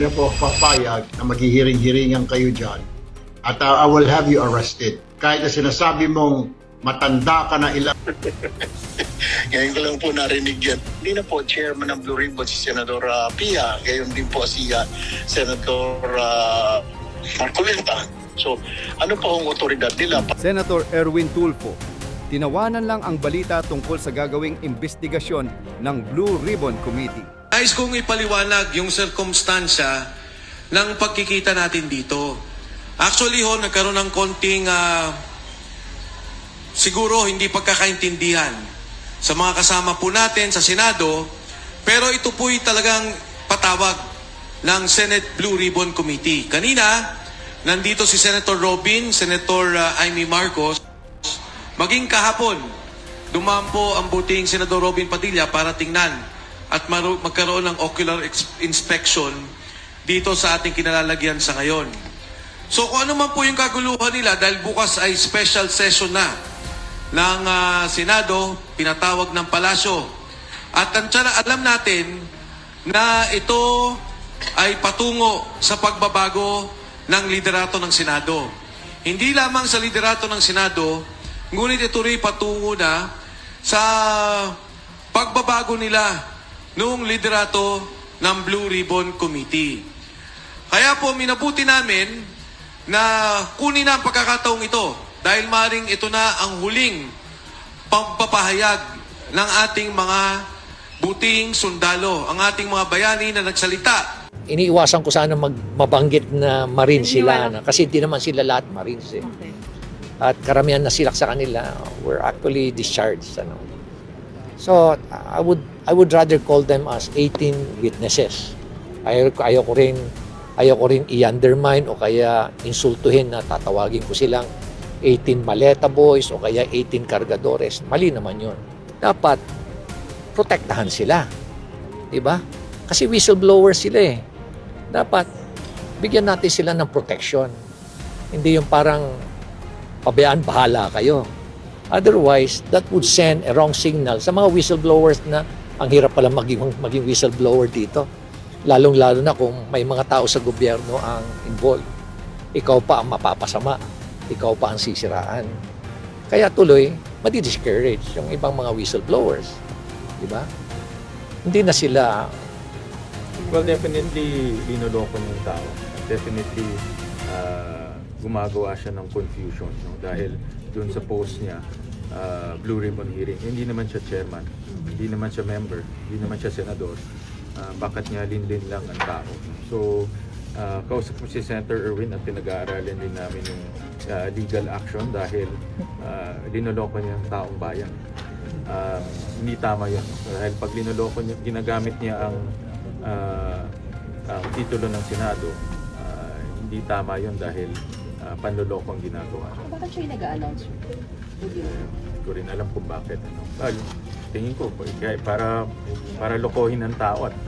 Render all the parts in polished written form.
na po papayag na maghihiring-hiringan kayo dyan at I will have you arrested. Kahit na sinasabi mong matanda ka na ilang. Ngayon ko lang po narinig yan. Hindi na po chairman ng Blue Ribbon si Senador Pia. Gayon din po si Senator Marcoleta. So, ano po ang otoridad nila? Senator Erwin Tulfo, tinawanan lang ang balita tungkol sa gagawing investigasyon ng Blue Ribbon Committee. Nais kong ipaliwanag yung sirkumstansya ng pagkikita natin dito. Actually nagkaroon ng konting siguro hindi pagkakaintindihan sa mga kasama po natin sa Senado, pero ito po'y talagang patawag ng Senate Blue Ribbon Committee. Kanina, nandito si Senator Robin, Senator Amy Marcos, maging kahapon, dumaan po ang buting Senador Robin Padilla para tingnan at magkaroon ng ocular inspection dito sa ating kinalalagyan sa ngayon. So kung ano man po yung kaguluhan nila, dahil bukas ay special session na ng Senado, pinatawag ng Palasyo. At alam natin na ito ay patungo sa pagbabago ng liderato ng Senado. Hindi lamang sa liderato ng Senado, ngunit ito rin patungo na sa pagbabago nila noong liderato ng Blue Ribbon Committee. Kaya po minabuti namin na kunin na ang pagkakataong ito dahil maring ito na ang huling pagpapahayag ng ating mga buting sundalo, ang ating mga bayani na nagsalita. Iniiwasan ko sana mabanggit na Marines sila kasi hindi naman sila lahat Marines eh. Okay. At karamihan na sila sa kanila were actually discharged. So I would rather call them as 18 witnesses. Ayaw ko rin i-undermine o kaya insultuhin na tatawagin ko silang 18 maleta boys o kaya 18 kargadores. Mali naman yun. Dapat protektahan sila. Diba? Kasi whistleblower sila eh. Dapat bigyan natin sila ng protection. Hindi yung parang pabayaan bahala kayo. Otherwise, that would send a wrong signal sa mga whistleblowers na ang hirap pala maging whistleblower dito. Lalong-lalo na kung may mga tao sa gobyerno ang involved. Ikaw pa ang mapapasama. Ikaw pa ang sisiraan. Kaya tuloy, madi-discourage yung ibang mga whistleblowers. Diba? Hindi na sila... Well, definitely, linoloko niya yung tao. Definitely, gumagawa siya ng confusion. No? Dahil doon sa post niya, Blue Ribbon Hearing, hindi naman siya chairman, hindi naman siya member, hindi naman siya senador. Bakit nga lin-lin lang ang tao. So, kausap mo si Senator Erwin at pinag-aaralin din namin yung legal action dahil linoloko niya ang taong bayan. Hindi tama yun. Dahil pag linoloko niya, ginagamit niya ang titulo ng Senado, hindi tama yun dahil panloloko ang ginagawa. Bakit siya yung nag-a-announce? Hindi ko rin alam kung bakit. Well, tingin ko, para lokohin ang tao at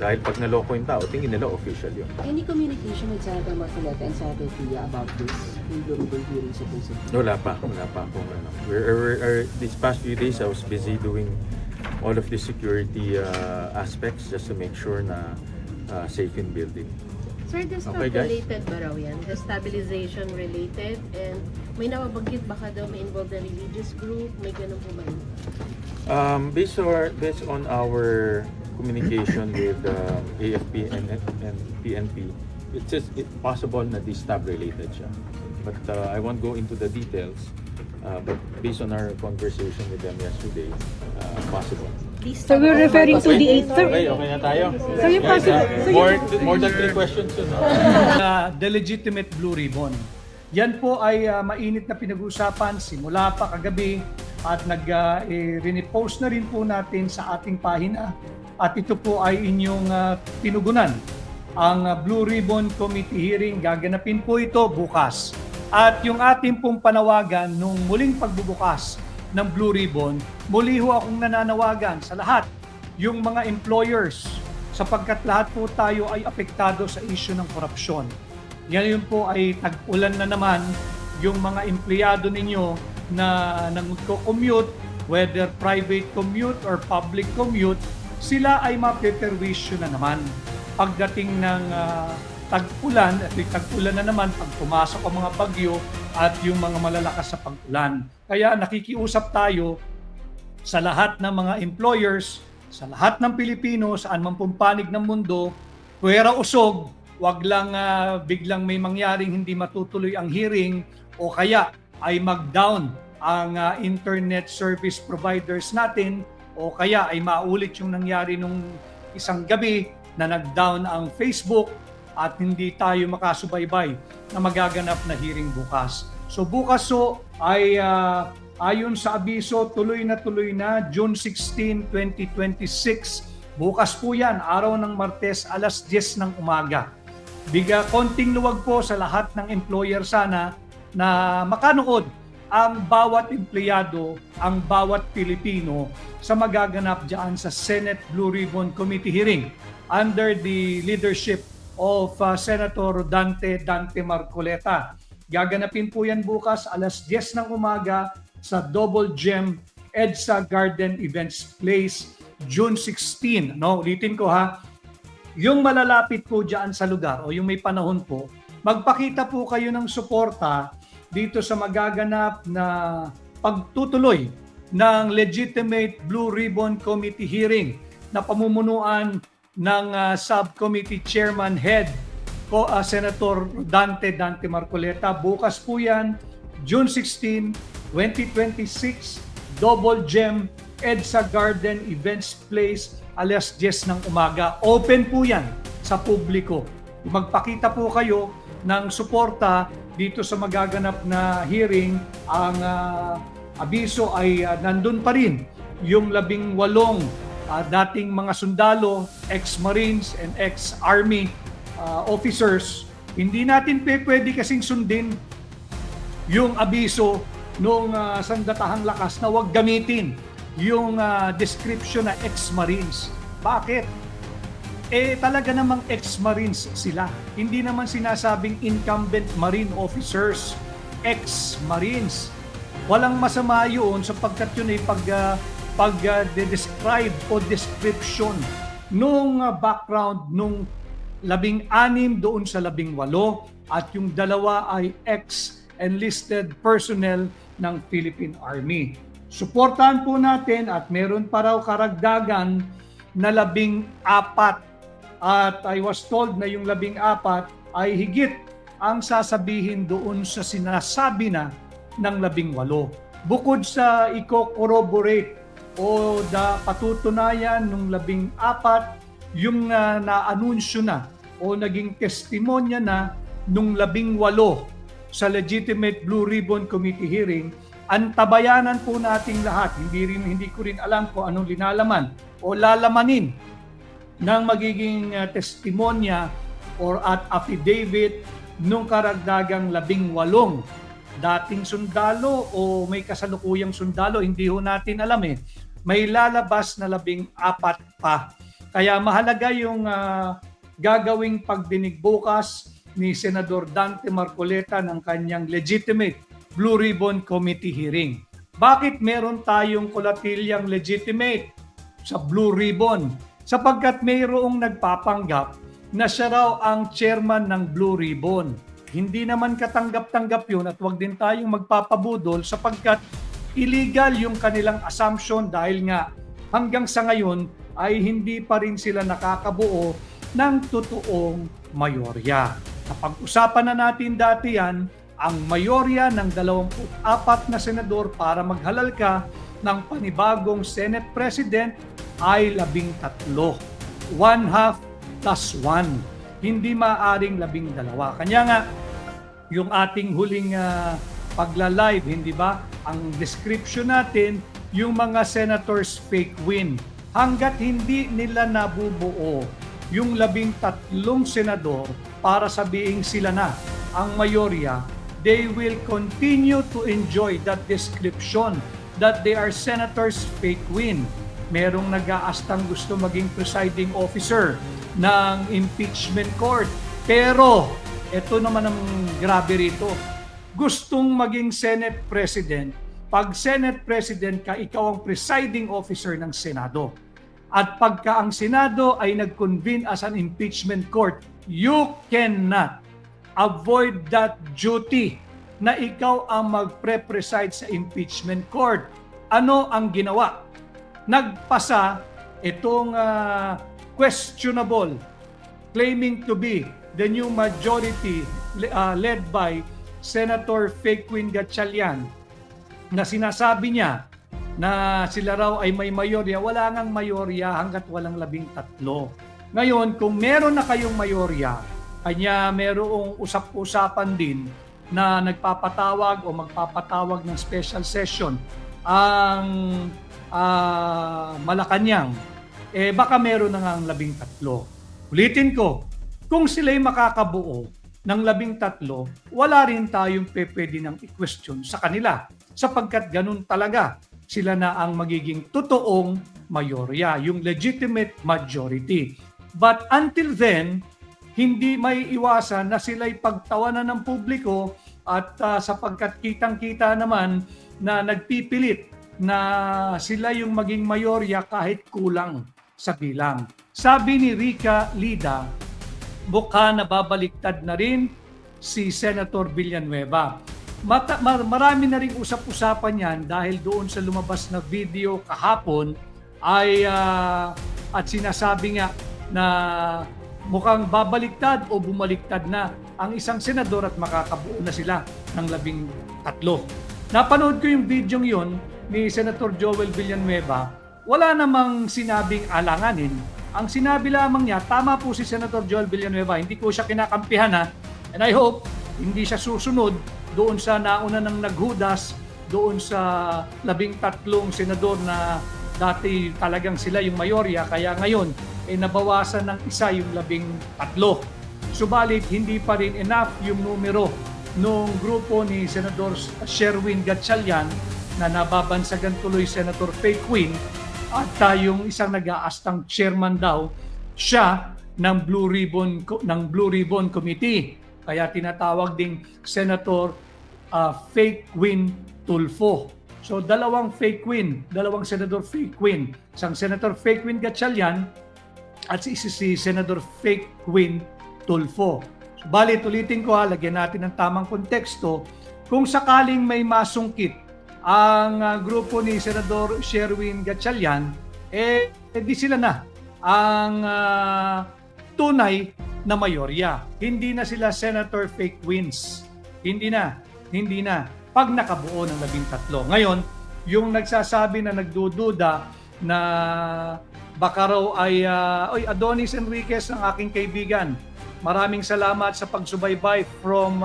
dahil pag naloko yung tao, tingin nila official yun. Any communication with Senator Marcoleta and Senator Pia about this in Blue Ribbon hearing supposedly? Wala pa akong ano. These past few days, I was busy doing all of the security aspects just to make sure na safe in building. Sir, the stock Okay, guys? related ba raw yan? The stabilization related? And may nababanggit baka daw may involved na religious group? May ganun po ba yun? Based on our communication with AFP and PNP, it's possible na this stab related siya. But I won't go into the details. But based on our conversation with them yesterday, possible. So we're referring to the 8th. Okay na tayo? So yung More than 3 questions. The legitimate Blue Ribbon. Yan po ay mainit na pinag-uusapan simula pa kagabi at rinipost na rin po natin sa ating pahina at ito po ay inyong pinugunan. Ang Blue Ribbon Committee hearing, gaganapin po ito bukas. At yung ating pong panawagan nung muling pagbubukas ng Blue Ribbon, muli ho akong nananawagan sa lahat, yung mga employers, sapagkat lahat po tayo ay apektado sa issue ng korupsyon. Ngayon po ay tag-ulan na naman yung mga empleyado ninyo na nag-commute, whether private commute or public commute, sila ay mapeperwisyo na naman pagdating ng tag-ulan, at tag-ulan na naman pag pumasok ang mga bagyo at yung mga malalakas sa pag-ulan. Kaya nakikiusap tayo sa lahat ng mga employers, sa lahat ng Pilipino, saan man pumpanig ng mundo, puwera usog, wag lang biglang may mangyaring hindi matutuloy ang hearing o kaya ay mag-down ang internet service providers natin o kaya ay maulit yung nangyari nung isang gabi na nag-down ang Facebook at hindi tayo makasubaybay na magaganap na hearing bukas. So bukas ay ayon sa abiso, tuloy na June 16, 2026. Bukas po yan, araw ng Martes, alas 10 ng umaga. Konting luwag po sa lahat ng employer sana na makanood ang bawat empleyado, ang bawat Pilipino sa magaganap dyan sa Senate Blue Ribbon Committee hearing under the leadership of Senator Dante Marcoleta. Gaganapin po yan bukas alas 10 ng umaga sa Double Gem EDSA Garden Events Place, June 16. No, ulitin ko ha. Yung malalapit po dyan sa lugar o yung may panahon po, magpakita po kayo ng suporta dito sa magaganap na pagtutuloy ng legitimate Blue Ribbon Committee hearing na pamumunuan ng Subcommittee Chairman Head Senator Dante Marcoleta. Bukas po yan, June 16, 2026, Double Gem EDSA Garden Events Place, alas 10 ng umaga. Open po yan sa publiko. Magpakita po kayo ng suporta dito sa magaganap na hearing. Ang abiso ay nandun pa rin yung 18 dating mga sundalo, ex-Marines and ex-Army officers. Hindi natin pwede kasing sundin yung abiso nung sandatahang lakas na huwag gamitin yung description na ex-Marines. Bakit? Talaga namang ex-Marines sila. Hindi naman sinasabing incumbent Marine officers, ex-Marines. Walang masama yun sapagkat yun ay pag-describe o description nung background nung 16 doon sa 18 at yung 2 ay ex-enlisted personnel ng Philippine Army. Suportahan po natin at meron pa raw karagdagan na 14 at I was told na yung 14 ay higit ang sasabihin doon sa sinasabi na ng 18. Bukod sa i-corroborate o patutunayan ng 14 yung na-anunsyo na o naging testimonya na nung 18 sa legitimate Blue Ribbon Committee hearing, antabayanan po nating lahat. Hindi ko rin alam kung anong linalaman o lalamanin ng magiging testimonya or at affidavit nung karagdagang 18 dating sundalo o may kasalukuyang sundalo, hindi ho natin alam May lalabas na 14 pa. Kaya mahalaga yung gagawing pagdinig bukas ni Senador Dante Marcoleta ng kanyang legitimate Blue Ribbon Committee hearing. Bakit meron tayong kolatilyang legitimate sa Blue Ribbon? Sapagkat mayroong nagpapanggap na siya raw ang chairman ng Blue Ribbon. Hindi naman katanggap-tanggap yun at wag din tayong magpapabudol sapagkat illegal yung kanilang assumption dahil nga hanggang sa ngayon ay hindi pa rin sila nakakabuo ng totoong mayorya. Napag-usapan na natin dati yan, ang mayorya ng 24 na senador para maghalal ka ng panibagong Senate President ay 13. 1/2 plus 1. Hindi maaring 12. Kanya nga, yung ating huling pagla-live, hindi ba? Ang description natin, yung mga senators fake win. Hanggat hindi nila nabubuo yung 13 senador para sabihin sila na ang mayorya, they will continue to enjoy that description that they are senators fake win. Merong nag-aastang gusto maging presiding officer ng impeachment court. Pero, ito naman ang grabe rito. Gustong maging Senate President. Pag Senate President ka, ikaw ang presiding officer ng Senado. At pagka ang Senado ay nag-convene as an impeachment court, you cannot avoid that duty na ikaw ang mag-preside sa impeachment court. Ano ang ginawa? Nagpasa itong questionable, claiming to be the new majority led by Senator Faquin Gatchalian, na sinasabi niya na sila raw ay may mayorya. Wala ngang mayorya hanggat walang 13. Ngayon, kung meron na kayong mayorya, kanya merong usap-usapan din na nagpapatawag o magpapatawag ng special session ang Malacanang, baka meron na ngang 13. Ulitin ko, kung sila'y makakabuo ng 13, wala rin tayong pwede ng i-question sa kanila sapagkat ganun talaga sila na ang magiging totoong mayorya, yung legitimate majority. But until then, hindi may iwasan na sila'y pagtawanan ng publiko at sapagkat kitang-kita naman na nagpipilit na sila yung maging mayorya kahit kulang sa bilang. Sabi ni Rica Lida, baka nababaliktad na rin si Senator Villanueva. Marami na rin usap-usapan yan dahil doon sa lumabas na video kahapon ay at sinasabi nga na mukhang babaliktad o bumaliktad na ang isang senador at makakabuo na sila ng 13. Napanood ko yung video yun ni Senator Joel Villanueva. Wala namang sinabing alanganin. Ang sinabi lamang niya, tama po si Senator Joel Villanueva, hindi ko siya kinakampihan ha. And I hope hindi siya susunod doon sa nauna ng naghudas, doon sa 13 senador na dati talagang sila yung mayorya, kaya ngayon nabawasan ng isa yung 13. Subalit hindi pa rin enough yung numero nung grupo ni Senador Sherwin Gatchalian na nababansagan tuloy Senator Faquin at yung isang nag-aastang chairman daw siya ng Blue Ribbon Committee. Kaya tinatawag ding Senator Faquin Tulfo. So dalawang Senator Faquin, isang Senator Faquin Gatchalian at si Senator Faquin Tulfo. Subalit ulitin ko lagyan natin ng tamang konteksto. Kung sakaling may masungkit ang grupo ni Senador Sherwin Gatchalian, di sila na ang tunay na mayorya. Hindi na sila Senator Faquins. Hindi na. Pag nakabuo ng 13. Ngayon, yung nagsasabi na nagdududa na baka raw ay Adonis Enriquez ang aking kaibigan. Maraming salamat sa pagsubaybay from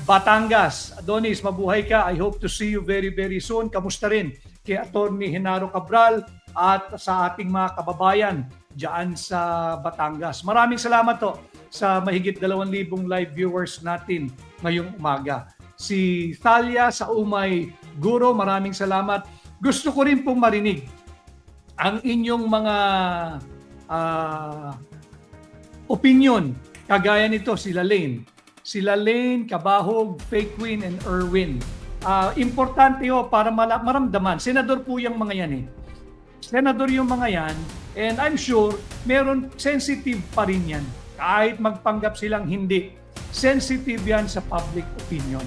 Batangas. Adonis, mabuhay ka. I hope to see you very, very soon. Kamusta rin kay Attorney Genaro Cabral at sa ating mga kababayan diyan sa Batangas. Maraming salamat to sa mahigit 2,000 live viewers natin ngayong umaga. Si Thalia sa Umay Guro, maraming salamat. Gusto ko rin pong marinig ang inyong mga opinion. Kagaya nito, sila Lane, Cabahog, Faquin, and Erwin. Importante para maramdaman. Senador po yung mga yan Senador yung mga yan, and I'm sure meron sensitive pa rin yan. Kahit magpanggap silang hindi, sensitive yan sa public opinion.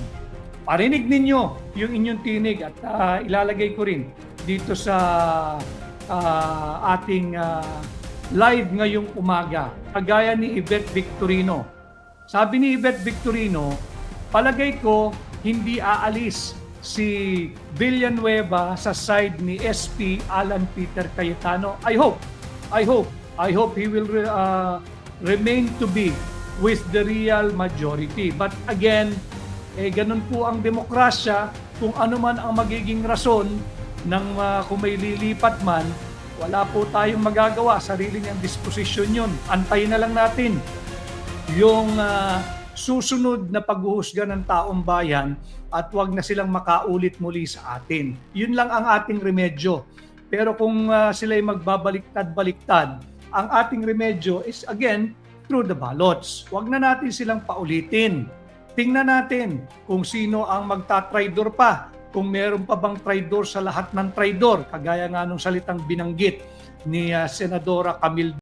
Parinig ninyo yung inyong tinig at ilalagay ko rin dito sa ating live ngayong umaga. Kagaya ni Yvette Victorino. Sabi ni Yvette Victorino, palagay ko hindi aalis si Villanueva sa side ni SP Alan Peter Cayetano. I hope he will remain to be with the real majority. But again, ganun po ang demokrasya. Kung ano man ang magiging rason ng kung may lilipat man, wala po tayong magagawa. Sarili niyang disposisyon yun. Antayin na lang natin yung susunod na paghuhusga ng taong bayan at wag na silang makaulit muli sa atin. Yun lang ang ating remedyo. Pero kung sila'y magbabaliktad-baliktad, ang ating remedyo is again through the ballots. Wag na natin silang paulitin. Tingnan natin kung sino ang magta-traidor pa. Kung meron pa bang traidor sa lahat ng traidor, kagaya nga nung salitang binanggit ni Senadora Camille